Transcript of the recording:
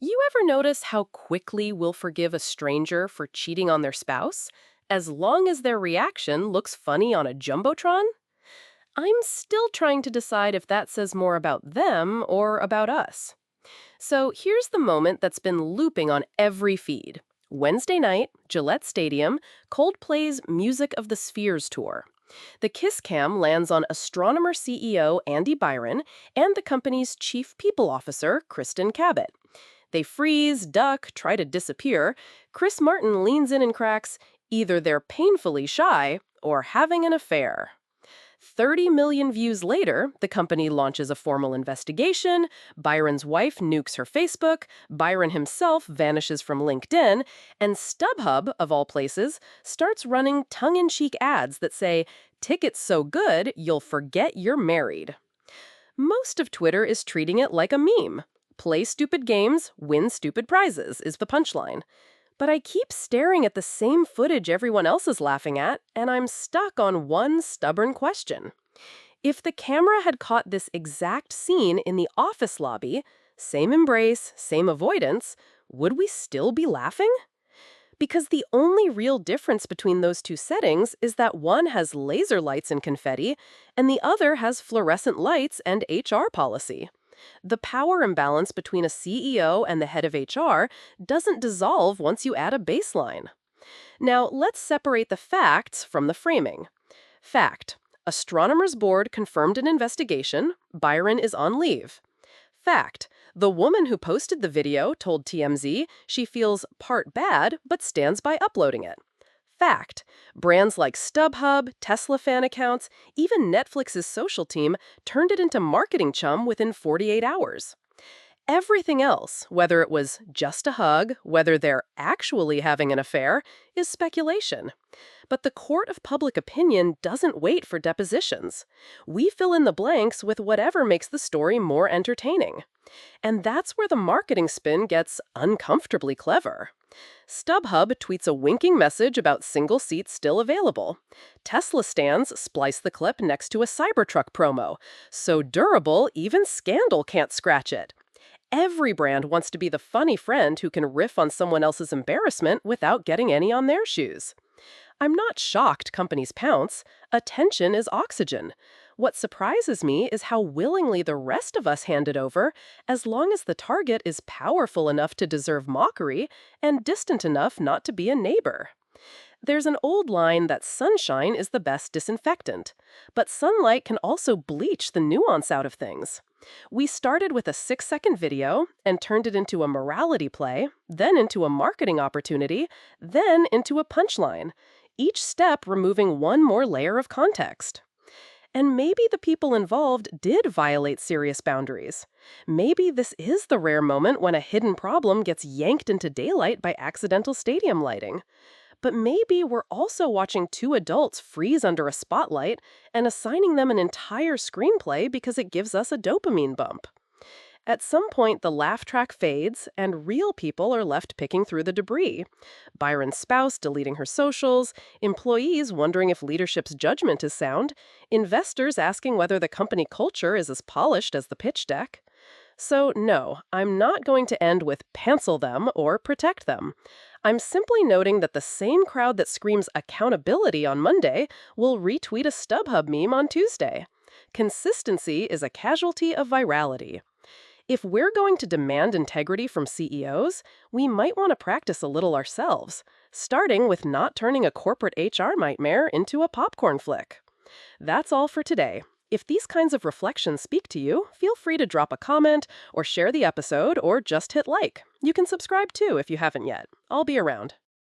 You ever notice how quickly we'll forgive a stranger for cheating on their spouse, as long as their reaction looks funny on a Jumbotron? I'm still trying to decide if that says more about them or about us. So here's the moment that's been looping on every feed. Wednesday night, Gillette Stadium, Coldplay's Music of the Spheres tour. The Kiss Cam lands on Astronomer CEO Andy Byron and the company's chief people officer, Kristen Cabot. They freeze, duck, try to disappear. Chris Martin leans in and cracks, either they're painfully shy or having an affair. 30 million views later, the company launches a formal investigation, Byron's wife nukes her Facebook, Byron himself vanishes from LinkedIn, and StubHub, of all places, starts running tongue-in-cheek ads that say, "Tickets so good, you'll forget you're married." Most of Twitter is treating it like a meme. Play stupid games, win stupid prizes, is the punchline. But I keep staring at the same footage everyone else is laughing at, and I'm stuck on one stubborn question. If the camera had caught this exact scene in the office lobby, same embrace, same avoidance, would we still be laughing? Because the only real difference between those two settings is that one has laser lights and confetti, and the other has fluorescent lights and HR policy. The power imbalance between a CEO and the head of HR doesn't dissolve once you add a baseline. Now, let's separate the facts from the framing. Fact: Astronomer's board confirmed an investigation. Byron is on leave. Fact: the woman who posted the video told TMZ she feels part bad but stands by uploading it. Fact: brands like StubHub, Tesla fan accounts, even Netflix's social team turned it into marketing chum within 48 hours. Everything else, whether it was just a hug, whether they're actually having an affair, is speculation. But the court of public opinion doesn't wait for depositions. We fill in the blanks with whatever makes the story more entertaining. And that's where the marketing spin gets uncomfortably clever. StubHub tweets a winking message about single seats still available. Tesla stands splice the clip next to a Cybertruck promo. So durable, even Scandal can't scratch it. Every brand wants to be the funny friend who can riff on someone else's embarrassment without getting any on their shoes. I'm not shocked companies pounce. Attention is oxygen. What surprises me is how willingly the rest of us hand it over, as long as the target is powerful enough to deserve mockery and distant enough not to be a neighbor. There's an old line that sunshine is the best disinfectant, but sunlight can also bleach the nuance out of things. We started with a 6-second video and turned it into a morality play, then into a marketing opportunity, then into a punchline, each step removing one more layer of context. And maybe the people involved did violate serious boundaries. Maybe this is the rare moment when a hidden problem gets yanked into daylight by accidental stadium lighting. But maybe we're also watching two adults freeze under a spotlight and assigning them an entire screenplay because it gives us a dopamine bump. At some point, the laugh track fades, and real people are left picking through the debris. Byron's spouse deleting her socials, employees wondering if leadership's judgment is sound, investors asking whether the company culture is as polished as the pitch deck. So no, I'm not going to end with "pencil them" or "protect them." I'm simply noting that the same crowd that screams accountability on Monday will retweet a StubHub meme on Tuesday. Consistency is a casualty of virality. If we're going to demand integrity from CEOs, we might want to practice a little ourselves, starting with not turning a corporate HR nightmare into a popcorn flick. That's all for today. If these kinds of reflections speak to you, feel free to drop a comment or share the episode or just hit like. You can subscribe too if you haven't yet. I'll be around.